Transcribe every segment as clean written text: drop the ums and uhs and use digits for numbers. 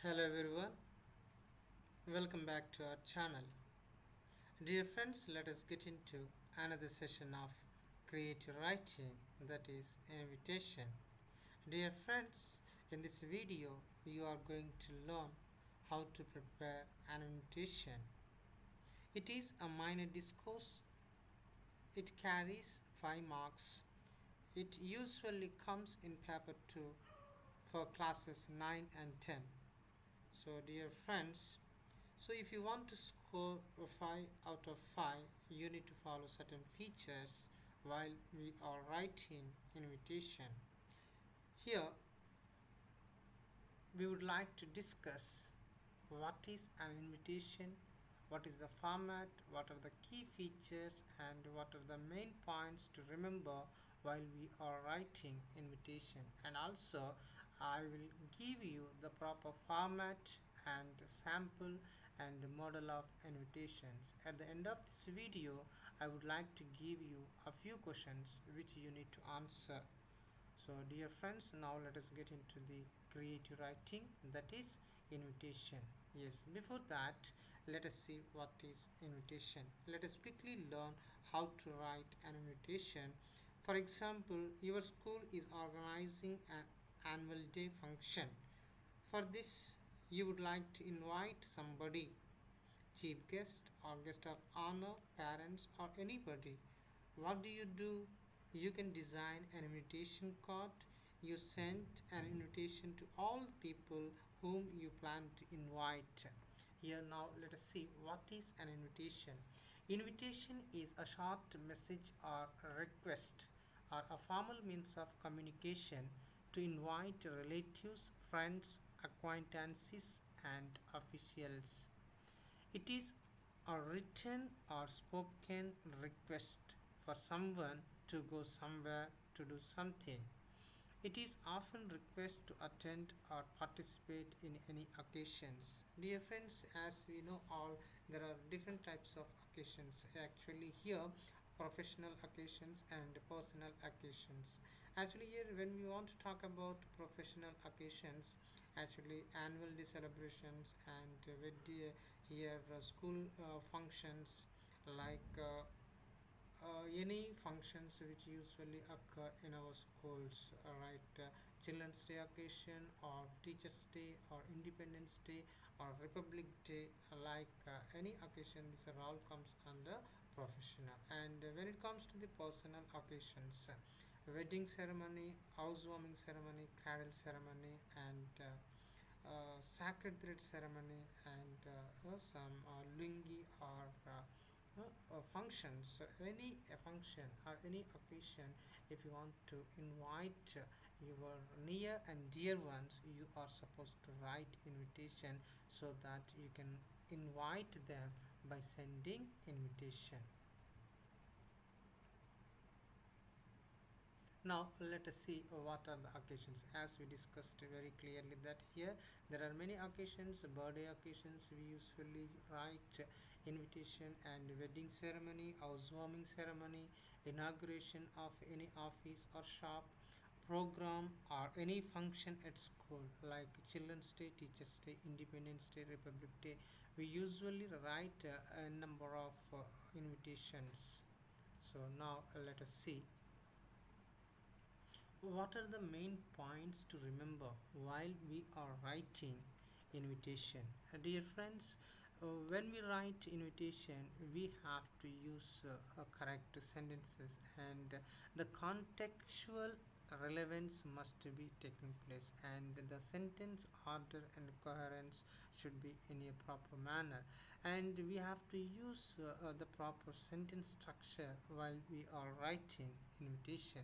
Hello everyone, welcome back to our channel. Dear friends, let us get into another session of creative writing, that is invitation. Dear friends, in this video you are going to learn how to prepare an invitation. It is a minor discourse. It carries 5 marks. It usually comes in paper 2 for classes 9 and 10. So dear friends, so if you want to score a 5 out of 5, you need to follow certain features while we are writing invitation. Here we would like to discuss what is an invitation, what is the format, what are the key features, and what are the main points to remember while we are writing invitation. And also I will give you the proper format and sample and model of invitations. At the end of this video I would like to give you a few questions which you need to answer. So dear friends, now let us get into the creative writing, that is invitation. Yes, before that let us see what is invitation. Let us quickly learn how to write an invitation. For example, your school is organizing an annual day function. For this you would like to invite somebody, chief guest or guest of honor, parents or anybody. What do? You can design an invitation card. You send an invitation to all the people whom you plan to invite. Here now let us see what is an invitation. Invitation is a short message or a request or a formal means of communication to invite relatives, friends, acquaintances and officials. It is a written or spoken request for someone to go somewhere to do something. It is often request to attend or participate in any occasions. Dear friends, as we know all, there are different types of occasions. Actually, here professional occasions and personal occasions. Actually, here when we want to talk about professional occasions, actually annual day celebrations and with the here school functions like any functions which usually occur in our schools, right? Children's Day occasion or Teachers Day or Independence Day or Republic Day, any occasion, this are all comes under professional. And when it comes to the personal occasions, wedding ceremony, housewarming ceremony, cradle ceremony, and sacred thread ceremony, and some lungi or functions. So any function or any occasion, if you want to invite your near and dear ones, you are supposed to write invitation so that you can invite them by sending invitation. Now let us see what are the occasions. As we discussed very clearly that here there are many occasions. Birthday occasions we usually write invitation, and wedding ceremony, housewarming ceremony, inauguration of any office or shop, program or any function at school like Children's Day, Teachers Day, Independence Day, Republic Day. We usually write a number of invitations. So now let us see what are the main points to remember while we are writing invitation. Dear friends, when we write invitation we have to use correct sentences, and the contextual relevance must be taken place, and the sentence order and coherence should be in a proper manner, and we have to use the proper sentence structure while we are writing invitation,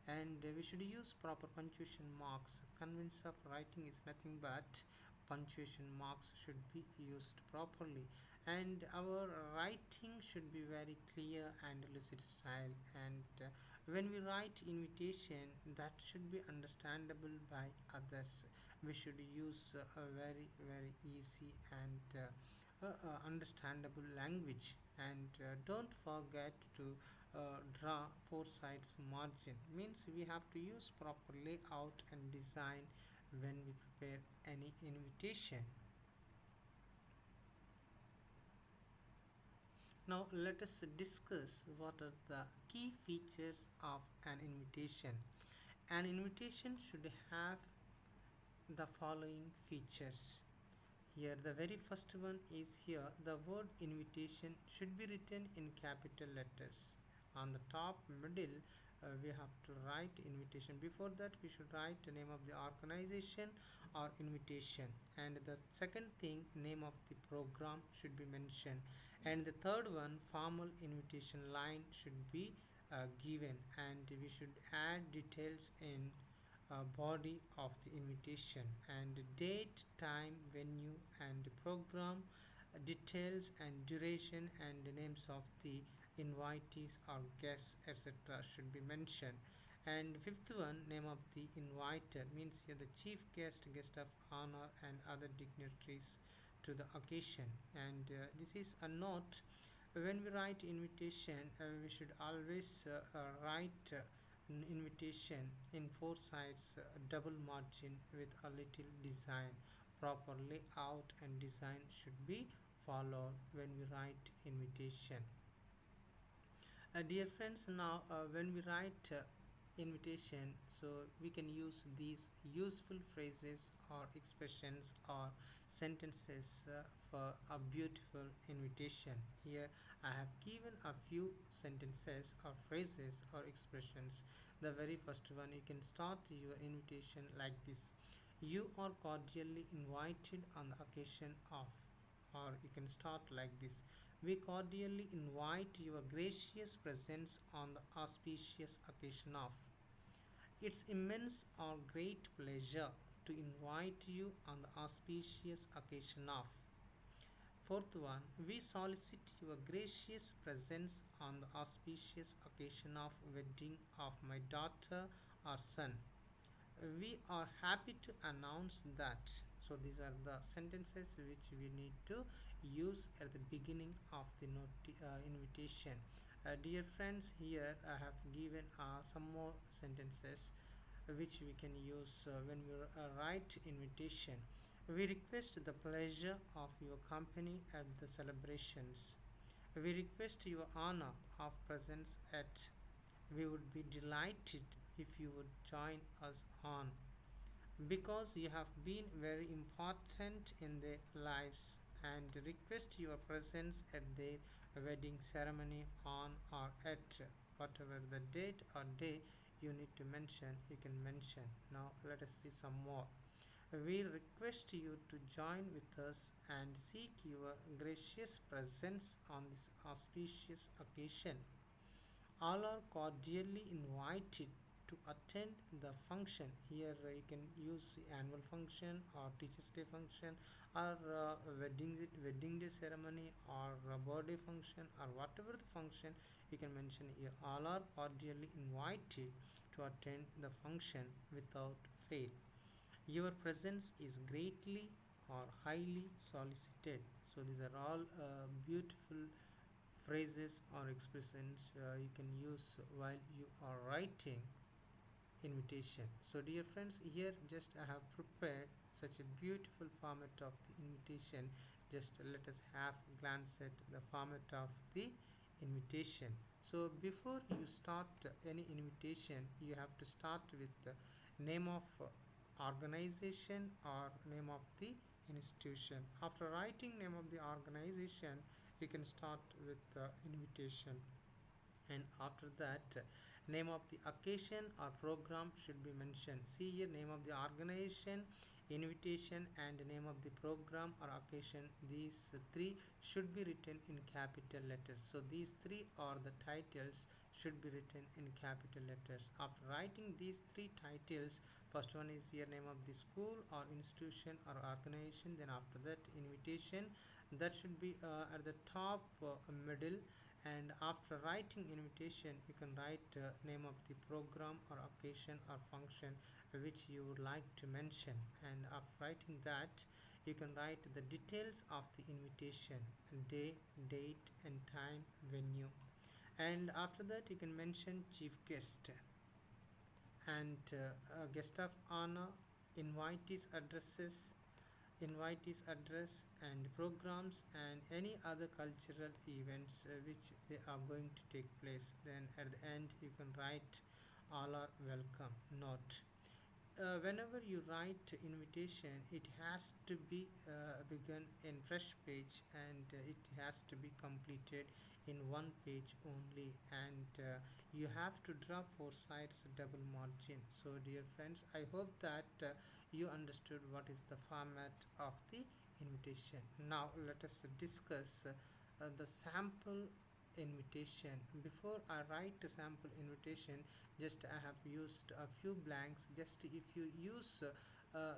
and we should use proper punctuation marks. Convenience of writing is nothing but punctuation marks should be used properly, and our writing should be very clear and lucid style, and when we write invitation that should be understandable by others. We should use a very easy and understandable language, and don't forget to draw four sides margin. Means we have to use proper layout and design when we prepare any invitation. Now let us discuss what are the key features of an invitation. An invitation should have the following features. Here, the very first one is here. The word invitation should be written in capital letters. On the top middle, we have to write invitation. Before that, we should write the name of the organization or invitation. And the second thing, name of the program should be mentioned. And the third one, formal invitation line should be given. And we should add details in body of the invitation, and date, time, venue, and program details, and duration, and the names of the invitees or guests, etc. should be mentioned. And fifth one, name of the inviter, means here the chief guest, guest of honor, and other dignitaries to the occasion. And this is a note. When we write invitation, we should always write an invitation in four sides, double margin with a little design. Proper layout and design should be followed when we write invitation. Dear friends, now when we write invitation, so we can use these useful phrases or expressions or sentences for a beautiful invitation. Here I have given a few sentences or phrases or expressions. The very first one, you can start your invitation like this: you are cordially invited on the occasion of, or you can start like this: we cordially invite your gracious presence on the auspicious occasion of. It's immense or great pleasure to invite you on the auspicious occasion of. Fourth one, we solicit your gracious presence on the auspicious occasion of wedding of my daughter or son. We are happy to announce that. So these are the sentences which we need to use at the beginning of the invitation. Dear friends, here I have given some more sentences which we can use when we write invitation. We request the pleasure of your company at the celebrations. We request your honor of presence at. We would be delighted if you would join us on, because you have been very important in their lives, and request your presence at their wedding ceremony on or at. Whatever the date or day you need to mention, you can mention. Now let us see some more. We request you to join with us and seek your gracious presence on this auspicious occasion. All are cordially invited to attend the function. Here you can use annual function or teachers day function or wedding day ceremony or birthday function or whatever the function, you can mention here. All are cordially invited to attend the function without fail. Your presence is greatly or highly solicited. So these are all beautiful phrases or expressions you can use while you are writing invitation. So dear friends, here just I have prepared such a beautiful format of the invitation. Just let us have a glance at the format of the invitation. So before you start any invitation, you have to start with the name of organization or name of the institution. After writing name of the organization, you can start with the invitation, and after that name of the occasion or program should be mentioned. See here, name of the organization, invitation, and name of the program or occasion, these three should be written in capital letters. So these three are the titles should be written in capital letters. After writing these three titles, first one is here name of the school or institution or organization, then after that invitation, that should be at the top middle. And after writing invitation, you can write name of the program or occasion or function which you would like to mention. And after writing that, you can write the details of the invitation: day, date, and time, venue. And after that, you can mention chief guest and guest of honor invitees addresses, invitees address and programs and any other cultural events which they are going to take place. Then at the end you can write all are welcome. Note, whenever you write invitation, it has to be begun in fresh page, and it has to be completed in one page only, and you have to draw four sides double margin. So dear friends, I hope that you understood what is the format of the invitation. Now let us discuss the sample invitation. Before I write a sample invitation, just I have used a few blanks. Just if you use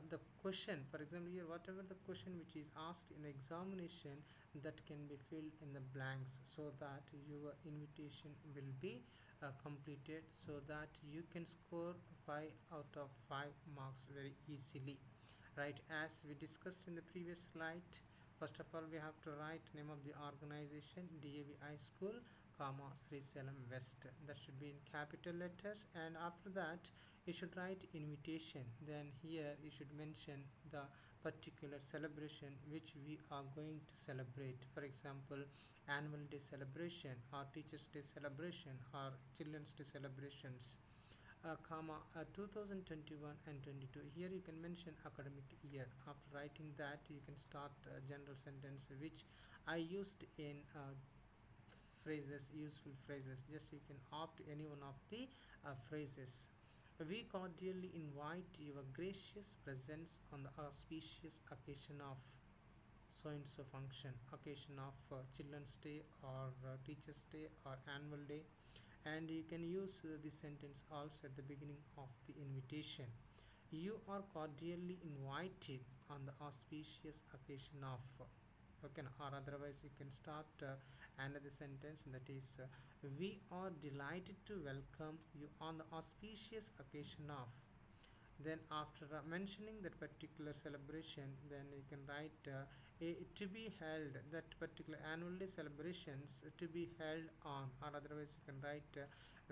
the question, for example here, whatever the question which is asked in the examination, that can be filled in the blanks, so that your invitation will be completed, so that you can score 5 out of 5 marks very easily. Right, as we discussed in the previous slide, first of all we have to write name of the organization, DAV School, comma Sri Salem West. That should be in capital letters, and after that you should write invitation. Then here you should mention the particular celebration which we are going to celebrate. For example, annual day celebration, or teachers day celebration, or children's day celebrations, comma 2021 and 22. Here you can mention academic year. After writing that, you can start a general sentence which I used in phrases, useful phrases. Just you can opt any one of the phrases. We cordially invite your gracious presence on the auspicious occasion of so and so function, occasion of children's day, or teachers day, or annual day. And you can use this sentence also at the beginning of the invitation. You are cordially invited on the auspicious occasion of, okay, or otherwise you can start another sentence, that is we are delighted to welcome you on the auspicious occasion of. Then after mentioning that particular celebration, then you can write to be held, that particular annual day celebrations to be held on, or otherwise you can write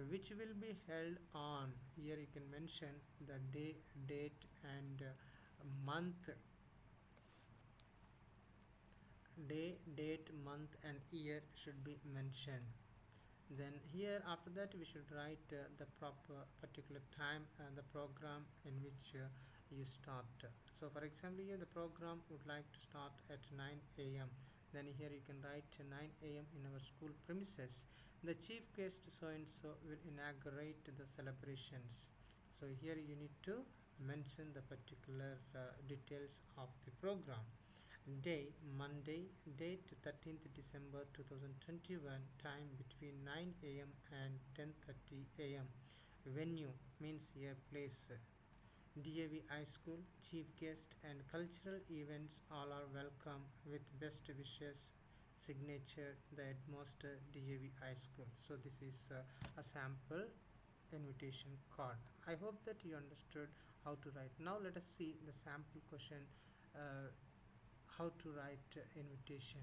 which will be held on. Here you can mention the day, date, and month, day, date, month, and year should be mentioned. Then here after that we should write the proper particular time and the program in which you start. So for example here the program would like to start at 9 a.m. Then here you can write 9 a.m. in our school premises. The chief guest so and so will inaugurate the celebrations. So here you need to mention the particular details of the program. Day, Monday, date 13th December 2021, time between 9 a.m. and 10:30 a.m. Venue means here place. DAV High School, chief guest and cultural events all are welcome, with best wishes, signature the headmaster, DAV High School. So this is a sample invitation card. I hope that you understood how to write. Now let us see the sample question, how to write invitation.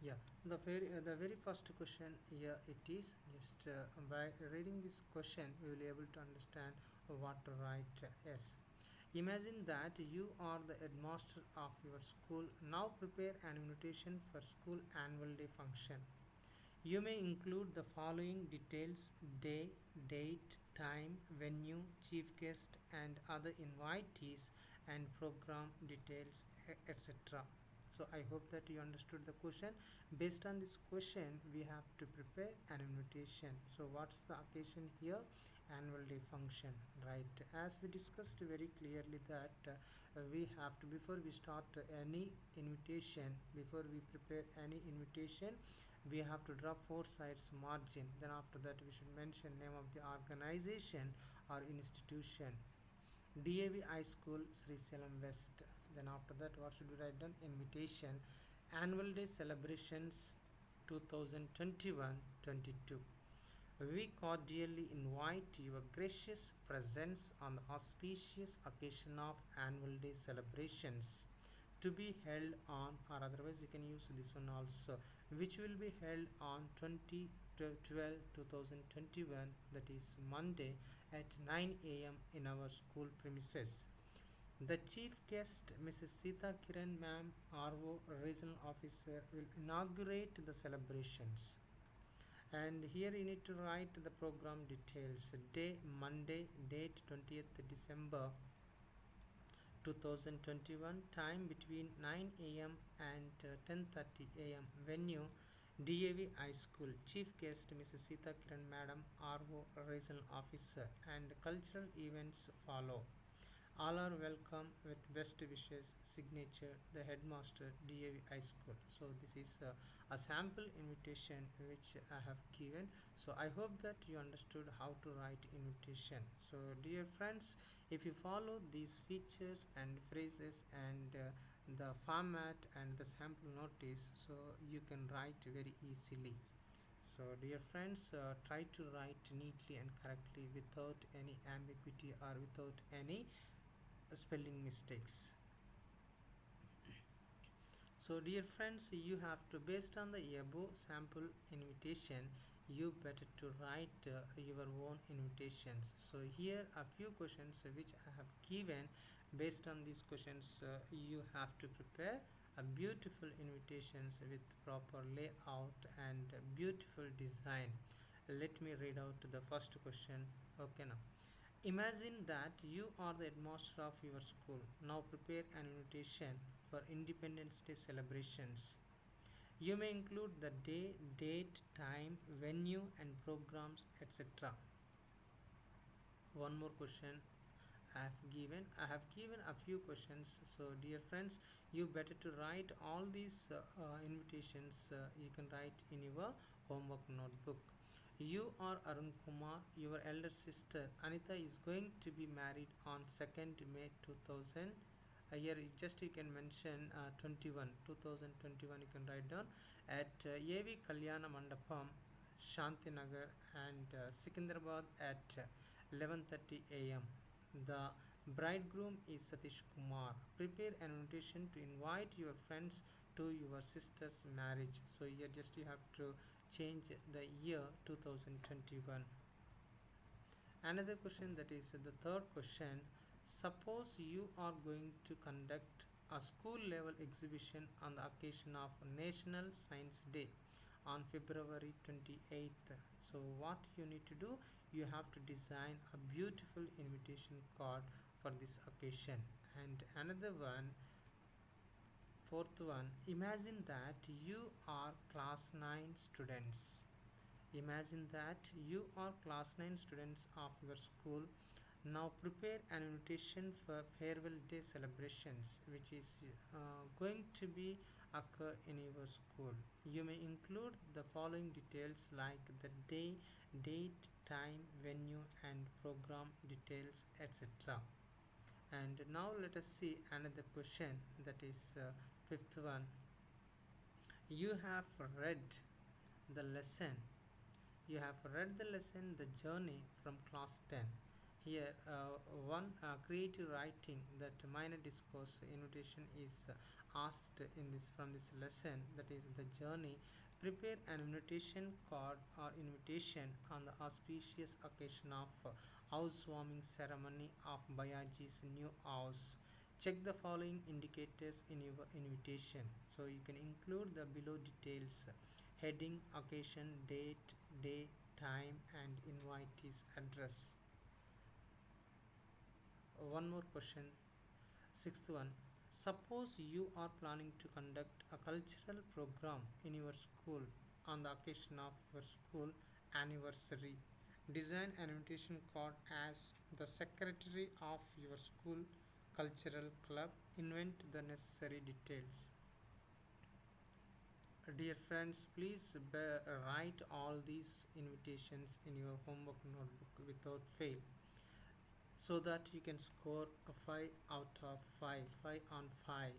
Yeah, the very first question here it is. Just by reading this question we will be able to understand what to write. Yes, imagine that you are the headmaster of your school. Now prepare an invitation for school annual day function. You may include the following details: day, date, time, venue, chief guest, and other invitees, and program details, etc. So I hope that you understood the question. Based on this question, we have to prepare an invitation. So what's the occasion here? Annual day function, right? As we discussed very clearly that we have to, before we start any invitation, before we prepare any invitation, we have to draw four sides margin. Then after that we should mention name of the organization or institution, DAV High School, Sri Salem West. Then after that what should we write down? Invitation, annual day celebrations 2021-22. We cordially invite your gracious presence on the auspicious occasion of annual day celebrations to be held on, or otherwise you can use this one also, which will be held on 20 12 2021, that is Monday, at 9 a.m. in our school premises. The chief guest, Mrs. Sita Kiran Ma'am, RO Regional Officer, will inaugurate the celebrations. And here you need to write the program details. Day Monday, date 20th December 2021, time between 9 a.m. and 10:30 a.m. Venue DAV High School. Chief guest Mrs. Sita Kiran Madam, RO Regional Officer, and cultural events follow. All are welcome with best wishes, signature, the headmaster, DAV High School. So this is a sample invitation which I have given. So I hope that you understood how to write invitation. So dear friends, if you follow these features and phrases and the format and the sample notice, so you can write very easily. So dear friends, try to write neatly and correctly without any ambiguity or without any spelling mistakes. So dear friends, you have to, based on the above sample invitation, you better to write your own invitations. So here a few questions which I have given. Based on these questions, you have to prepare a beautiful invitations with proper layout and beautiful design. Let me read out the first question. Okay, now imagine that you are the headmaster of your school. Now prepare an invitation for Independence Day celebrations. You may include the day, date, time, venue, and programs, etc. One more question I have given a few questions. So, dear friends, you better to write all these invitations. You can write in your homework notebook. You are Arun Kumar. Your elder sister Anita is going to be married on 2nd May 2000. Here just you can mention 21 2021, you can write down at AV Kalyana Mandapam, Shantinagar, and Secunderabad at 11:30 a.m. The bridegroom is Satish Kumar. Prepare an invitation to invite your friends to your sister's marriage. So here just you have to change the year 2021. Another question, that is the third question. Suppose you are going to conduct a school level exhibition on the occasion of National Science Day on February 28th. So what you need to do, you have to design a beautiful invitation card for this occasion. And another one, fourth one, imagine that you are class 9 students. Imagine that you are class 9 students of your school. Now prepare an invitation for farewell day celebrations which is going to be occur in your school. You may include the following details like the day, date, time, venue, and program details, etc. And now let us see another question, that is fifth one. You have read the lesson. You have read the lesson The Journey from class 10. Here, one creative writing, that minor discourse invitation is asked in this from this lesson, that is The Journey. Prepare an invitation card or invitation on the auspicious occasion of housewarming ceremony of Bayaji's new house. Check the following indicators in your invitation. So you can include the below details: heading, occasion, date, day, time, and invitee's address. One more question, sixth one. Suppose you are planning to conduct a cultural program in your school on the occasion of your school anniversary. Design an invitation card as the secretary of your school cultural club. Invent the necessary details. Dear friends, please write all these invitations in your homework notebook without fail, so that you can score a 5 out of 5, 5 on 5.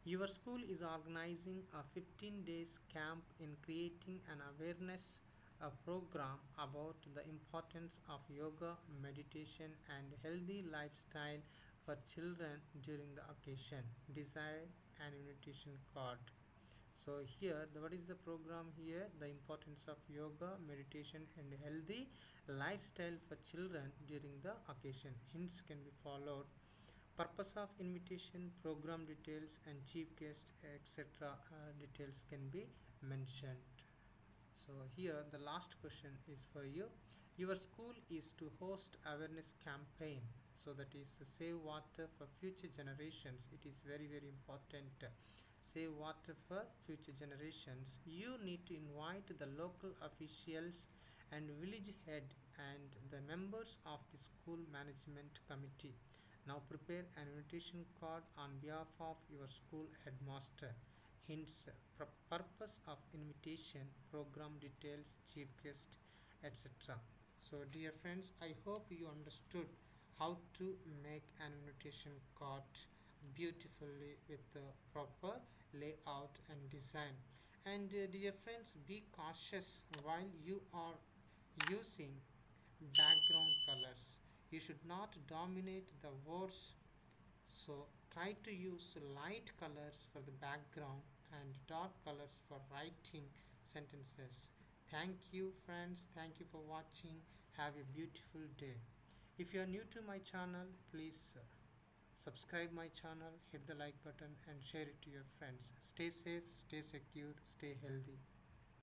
Your school is organizing a 15 days camp in creating an awareness program about the importance of yoga, meditation, and healthy lifestyle for children during the occasion. Design an invitation card. So here, what is the program here? The importance of yoga, meditation, and healthy lifestyle for children during the occasion. Hints can be followed. Purpose of invitation, program details, and chief guest, etc. Details can be mentioned. So here the last question is for you. Your school is to host awareness campaign. So that is to save water for future generations. It is very very important. Save water for future generations. You need to invite the local officials and village head and the members of the school management committee. Now prepare an invitation card on behalf of your school headmaster. Hints, purpose of invitation, program details, chief guest, etc. So, dear friends, I hope you understood how to make an invitation card beautifully with the proper layout and design. And, dear friends, be cautious while you are using background colors. You should not dominate the words, so try to use light colors for the background and dark colors for writing sentences. Thank you, friends. Thank you for watching. Have a beautiful day. If you are new to my channel, please subscribe my channel, hit the like button and share it to your friends. Stay safe, stay secure, stay healthy.